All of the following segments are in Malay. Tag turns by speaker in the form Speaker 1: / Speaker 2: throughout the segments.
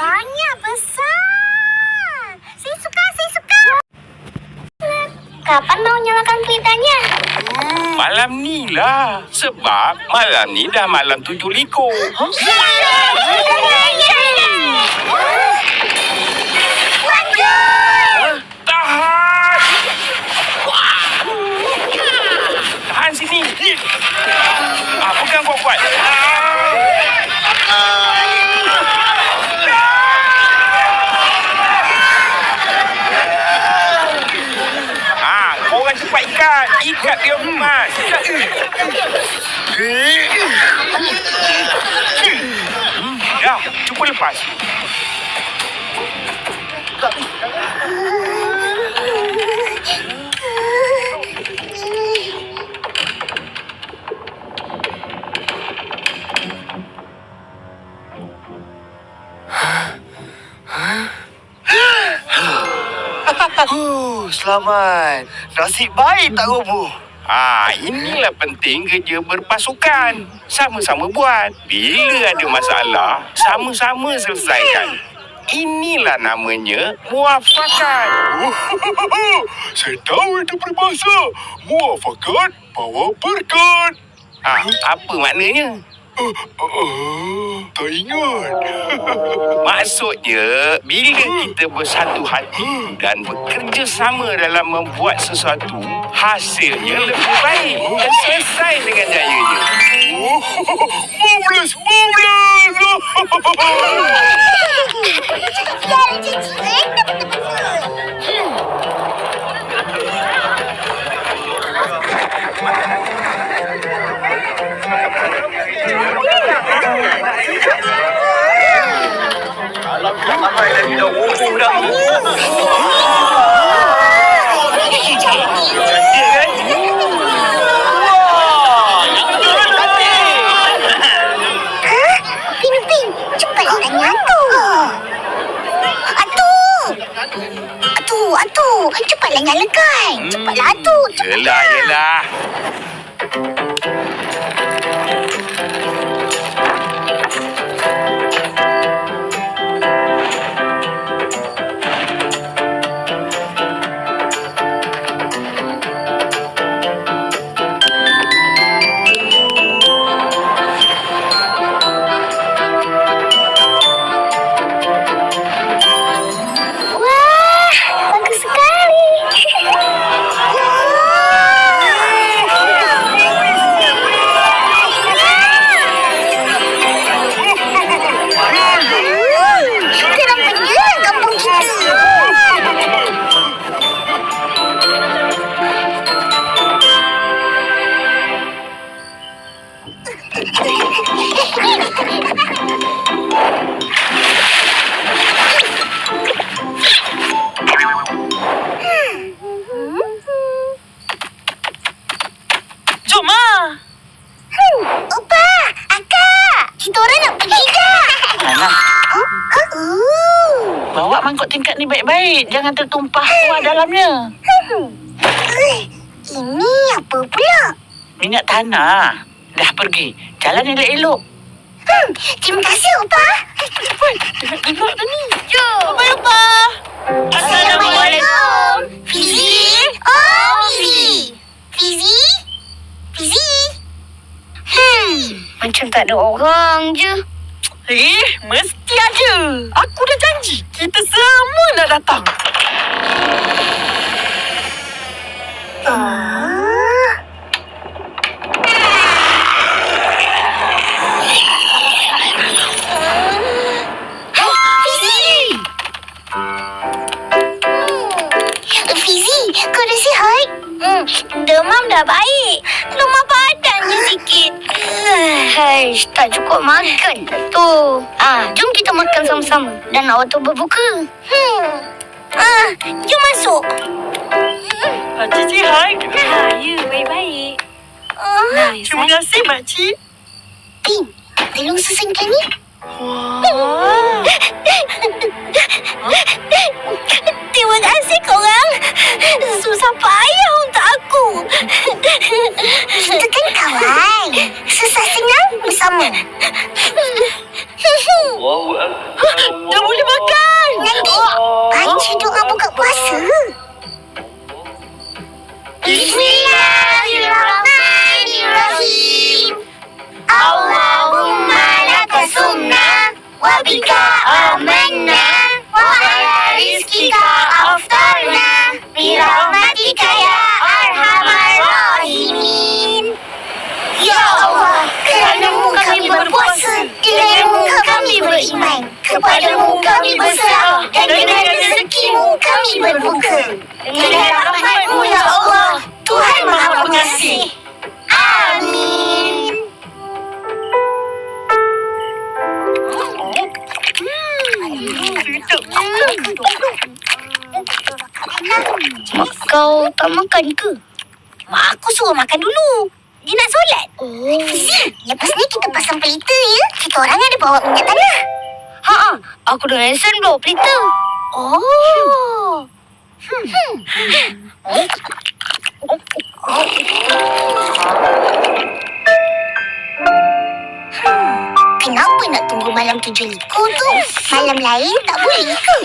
Speaker 1: Banyak besar. Saya suka. Kapan mau nyalakan pelitanya?
Speaker 2: Malam ni lah. Sebab malam ni dah malam 7 likur. Tahan! Tahan sini. Pegang kuat-kuat. Korang cepat ikat. Ikat dia emas. Dah, cuba lepas.
Speaker 3: Selamat. Nasib baik tak roboh.
Speaker 2: Inilah penting kerja berpasukan. Sama-sama buat. Bila ada masalah, sama-sama selesaikan. Inilah namanya muafakat.
Speaker 3: Saya tahu itu peribahasa. Muafakat bawa berkat.
Speaker 2: Apa maknanya?
Speaker 3: Tak ingat.
Speaker 2: Maksudnya, bila kita bersatu hati dan bekerja sama dalam membuat sesuatu, hasilnya lebih baik dan selesai dengan jayanya.
Speaker 3: Marvelous!
Speaker 2: Kalau tak sampai lagi dah roboh dah. Cantik kan?
Speaker 1: Ping, cepatlah tanya Atu. Cepatlah nyalakan. Cepatlah Atu.
Speaker 2: Yelah.
Speaker 1: Bagus sekali.
Speaker 4: Bawa mangkuk tingkat ni baik-baik. Jangan tertumpah kuah dalamnya.
Speaker 1: Ini apa pula?
Speaker 4: Minyak tanah. Dah pergi. Jalan elok-elok.
Speaker 1: Terima kasih, Opa.
Speaker 4: Tengok tu ni.
Speaker 1: Jom.
Speaker 4: Opa.
Speaker 1: Assalamualaikum. Fizi? Oh, Fizi. Fizi? Macam tak ada orang je.
Speaker 4: Mesti aja. Aku dah janji. Kita semua nak datang.
Speaker 1: Fizi, kau dah sihat? Demam dah baik. Lemah badannya sikit. Haish, tak cukup makan tu. Jom kita makan sama-sama dan waktu berbuka. Jom masuk.
Speaker 4: Pakcik sihat?
Speaker 5: Ya, baik-baik.
Speaker 4: Terima kasih, Makcik.
Speaker 1: Pin, tolong susahkan ni. Terima kasih korang. Susah payah untuk aku. Kita kan kawan. Susah senang bersama.
Speaker 4: Dah boleh makan.
Speaker 1: Nanti baca doa buka puasa. Bismillahirrahmanirrahim. Allahumma laka sumna wa bika amanna wa ala rizkika aftarna bi rahmatika ya arhamar rahimin. Ya Allah, kerana-Mu kami berpuasa, denganmu kami beriman, kepadamu kami berserah, dan dengan rezeki-Mu kami berbuka. Dengan rahmat-Mu ya Allah, Tuhan Maha Pengasih. Amin. Mak kau tak makan ke? Mak aku suruh makan dulu. Dia nak solat. Fizi, lepas ni kita pasang pelita ya. Kita orang ada bawa minyak tanah. Aku dengan Hasan bawa pelita. Kenapa nak tunggu malam 7 likur tu? Malam lain tak boleh ke?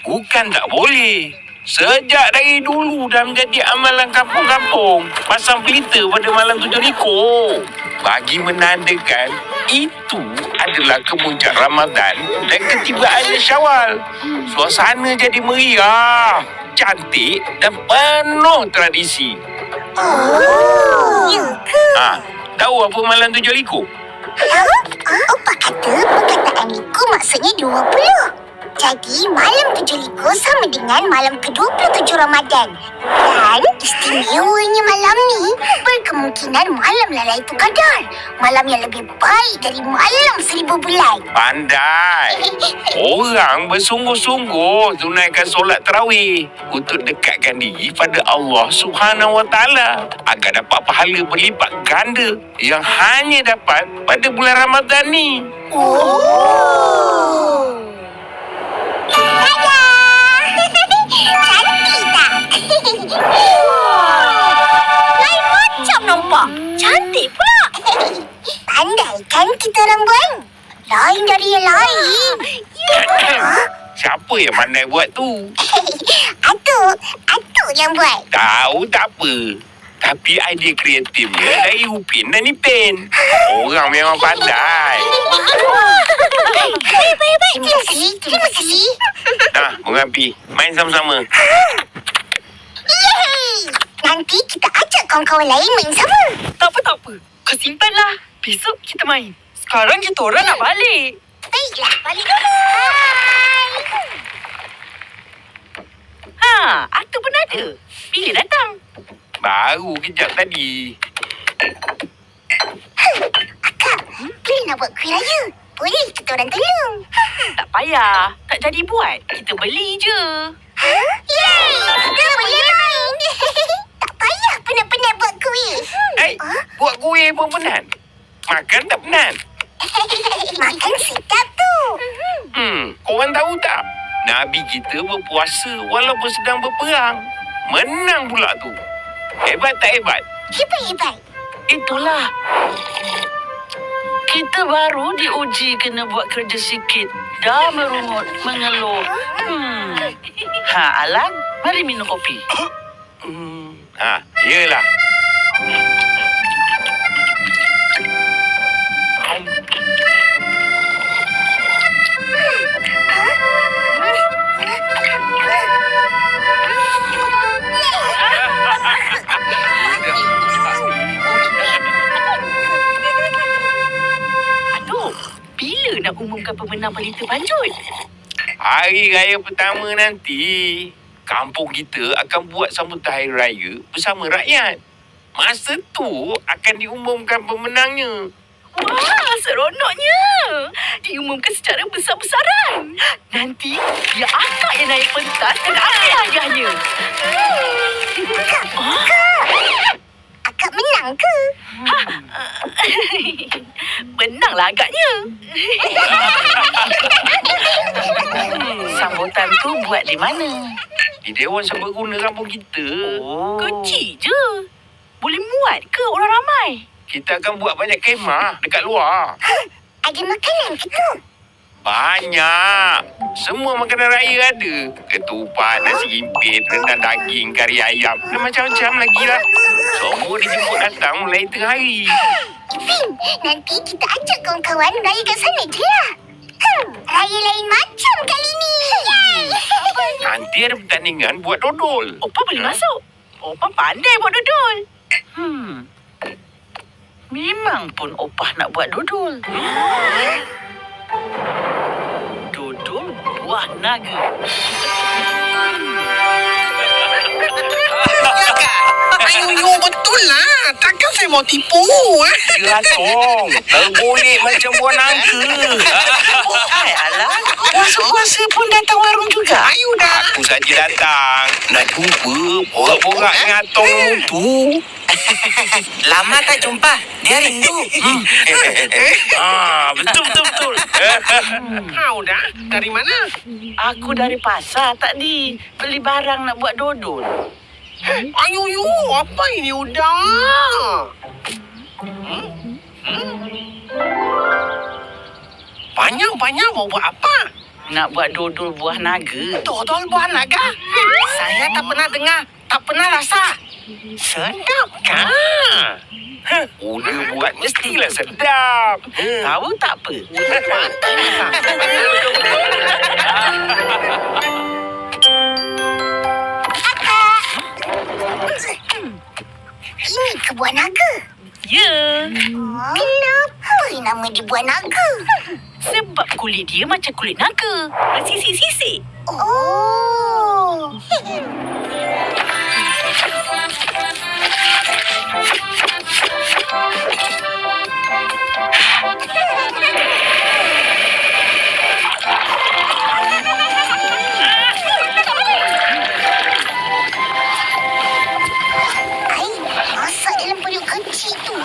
Speaker 2: Bukan tak boleh. Sejak dari dulu dah menjadi amalan kampung-kampung. Pasang pelita pada malam 7 likur. Bagi menandakan itu adalah kemuncak Ramadan dan ketibaannya Syawal. Suasana jadi meriah, cantik dan penuh tradisi.
Speaker 1: Ya ke?
Speaker 2: Tahu apa malam 7 likur?
Speaker 1: Opa kata perkataan likur maksudnya 20. Jadi malam 7 likur sama dengan malam ke-27 Ramadan. Dan istimewanya malam ni berkemungkinan malam Lailatul Qadar. Malam yang lebih baik dari malam 1000 bulan.
Speaker 2: Pandai. Orang bersungguh-sungguh tunaikan solat tarawih untuk dekatkan diri pada Allah Subhanahu Wa Taala agar dapat pahala berlipat ganda yang hanya dapat pada bulan Ramadan ni.
Speaker 1: Cantik tak? Lain macam nampak. Cantik pula. Pandai kan kita orang buat? Lain dari yang lain.
Speaker 2: Siapa yang pandai buat tu?
Speaker 1: Atuk yang buat.
Speaker 2: Tahu tak apa. Tapi idea kreatifnya dari Upin dan Ipin. Orang memang pandai.
Speaker 1: Baik. Terima kasih.
Speaker 2: Nah, Bunga Api, main sama-sama.
Speaker 1: Yeay! Nanti kita ajak kawan-kawan lain main sama.
Speaker 4: Tak apa. Kau simpanlah. Besok kita main. Sekarang kita orang nak balik.
Speaker 1: Baiklah, balik dulu. Hai.
Speaker 4: Atuk pun ada. Bila datang?
Speaker 2: Baru kejap tadi.
Speaker 1: Akak, bila nak buat kuih raya? Boleh kita orang tolong.
Speaker 4: Tak payah. Tak jadi buat. Kita beli je.
Speaker 1: Yeay! Kita boleh main. Tak payah penat-penat buat kuih.
Speaker 2: Buat kuih pun penat. Makan tak penat.
Speaker 1: Makan sedap tu.
Speaker 2: Korang tahu tak? Nabi kita berpuasa walaupun sedang berperang. Menang pula tu. Hebat tak hebat?
Speaker 1: Hebat.
Speaker 6: Itulah. Kita baru diuji kena buat kerja sikit. Dah merungut, mengeluh. Alang, mari minum kopi.
Speaker 2: Yelah.
Speaker 4: Bila nak umumkan pemenang pelita panjut?
Speaker 2: Hari raya pertama nanti, kampung kita akan buat sambutan hari raya bersama rakyat. Masa tu akan diumumkan pemenangnya.
Speaker 4: Wah, seronoknya. Diumumkan secara besar-besaran. Nanti, biar akak yang naik pentas dan ambil hadiahnya.
Speaker 1: Akak menang ke?
Speaker 4: Menanglah agaknya.
Speaker 6: Sambutan tu buat di mana?
Speaker 2: Di Dewan Serbaguna kampung kita.
Speaker 4: Kecil je. Boleh muat muat ke orang ramai?
Speaker 2: Kita akan buat banyak kemah dekat luar.
Speaker 1: Ada makanan ke tu?
Speaker 2: Banyak. Semua makanan raya ada. Ketupat, nasi impit, rendang daging, kari ayam. Dan macam-macam lagi lah. Semua dijemput datang mulai tengah hari.
Speaker 1: Ipin, nanti kita ajak kawan-kawan raya kat sana je lah. Raya lain macam kali ni. Yay!
Speaker 2: Nanti ada pertandingan buat dodol.
Speaker 4: Opa boleh masuk. Opa pandai buat dodol.
Speaker 6: Memang pun Opah nak buat dodol. Dodol buah naga.
Speaker 7: Ayo, betul lah. Takkan saya mau tipu.
Speaker 2: Jelas Ong. Tergolek macam buah naga.
Speaker 6: Hai alah, kuasa-kuasa pun datang warung juga.
Speaker 7: Ayo dah.
Speaker 2: Aku saja datang. Nak jumpa borak-borak dengan Atong tu.
Speaker 7: Lama tak jumpa. Dia rindu.
Speaker 2: Betul.
Speaker 7: Kau dah? Dari mana?
Speaker 6: Aku dari pasar tadi. Beli barang nak buat dodol.
Speaker 7: Ayo, apa ini udah? Banyak mau buat apa?
Speaker 6: Nak buat dodol buah naga.
Speaker 7: Dodol buah naga? Saya tak pernah dengar, tak pernah rasa. Sedap kan?
Speaker 2: Udah buat mestilah sedap.
Speaker 6: Tahu tak apa?
Speaker 1: Ini ke buah naga?
Speaker 4: Ya,
Speaker 1: Kenapa nama dia buah naga?
Speaker 4: sebab kulit dia macam kulit naga. Bersisik-sisik.
Speaker 1: Oh. Masak dalam periuk kecil tu.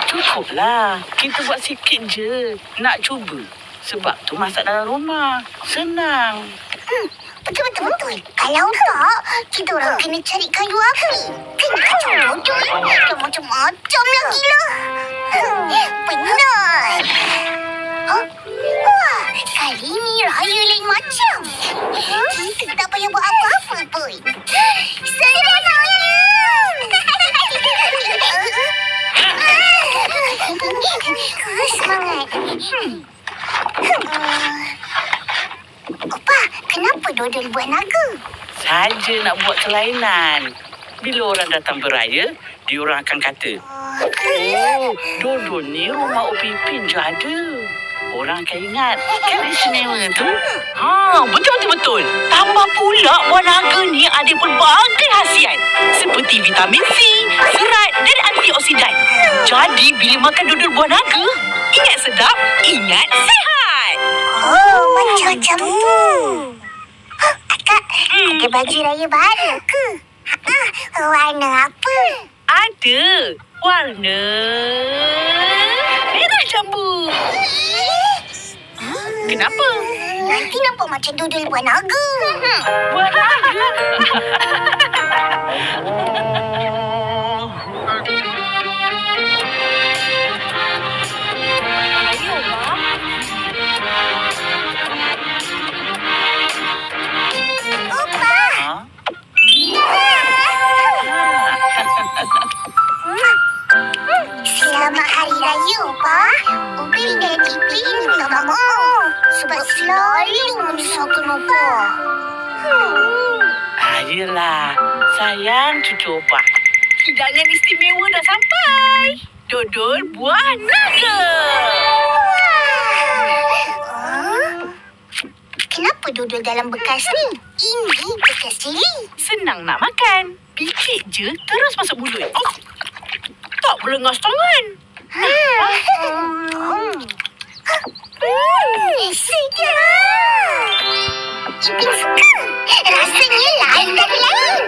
Speaker 6: Cukuplah. Kita buat sikit je. Nak cuba. Sebab tu masak dalam rumah. Senang.
Speaker 1: Betul. Kalau tak, kita orang kena cari kayu api. Kena kacau dodol. Dan macam-macam lagi lah. Penat. Wah, kali ni raya lain macam. Kita tak payah buat apa-apa pun. Semangat. Opa, kenapa dodol buah naga?
Speaker 6: Saja nak buat kelainan. Bila orang datang beraya, diorang akan kata, "Oh, dodol ni rumah Upipin je ada." Orang akan ingat kan istimewa tu.
Speaker 4: Betul. Tambah pula buah naga ni ada pelbagai khasiat. Seperti vitamin C, serat dan antioksidan. Jadi bila makan dodol buah naga, ingat sedap, ingat sihat.
Speaker 1: Oh, macam tu. Akak, ada baju raya baru ke? Warna apa?
Speaker 4: Ada warna merah jambu. Kenapa?
Speaker 1: Nanti nampak macam dodol buah naga.
Speaker 4: Buah naga.
Speaker 1: Opa! Selamat Hari Raya, Opa. Upin dan Ipin minta maaf sebab selalu menyusahkan Opa.
Speaker 6: Yelah, sayang cucu Opah.
Speaker 4: Hidangan istimewa dah sampai. Dodol buah naga.
Speaker 1: Kenapa dodol dalam bekas ni? Ini bekas cili.
Speaker 4: Senang nak makan. Pikir je terus masuk mulut. Tak belengas tangan.
Speaker 1: Sedap. Ipin suka. Rasanya lain dari lain.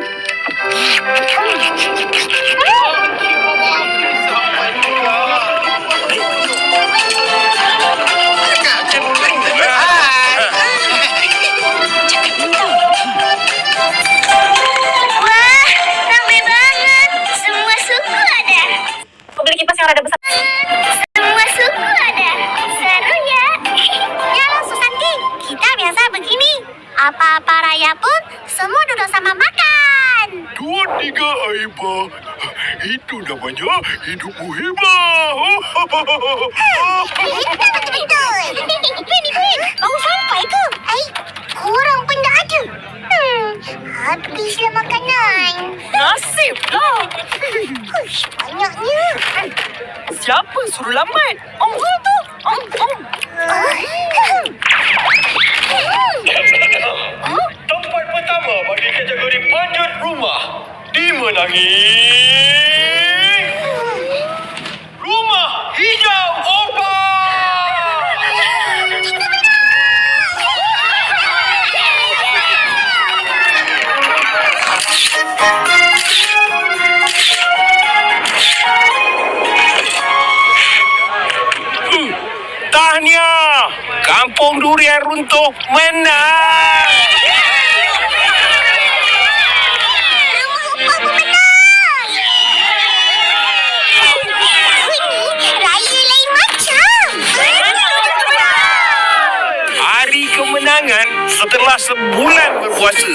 Speaker 1: Wah, ramai banget. Semua suku ada.
Speaker 3: hibah. Itu namanya hidupmu hibah.
Speaker 1: Betul. Fin, baru sampai ke? Korang pun dah ada. Habislah makanan.
Speaker 4: Nasiblah.
Speaker 1: Hush, banyaknya.
Speaker 4: Siapa suruh lambat? Tu.
Speaker 3: Tempat pertama bagi kategori panjat rumah dimenangi Rumah Hijau Opa.
Speaker 2: Tahniah, Kampung Durian Runtuh menang.
Speaker 1: Aku menang. Ini raya lain macam.
Speaker 2: Hari kemenangan setelah sebulan berpuasa.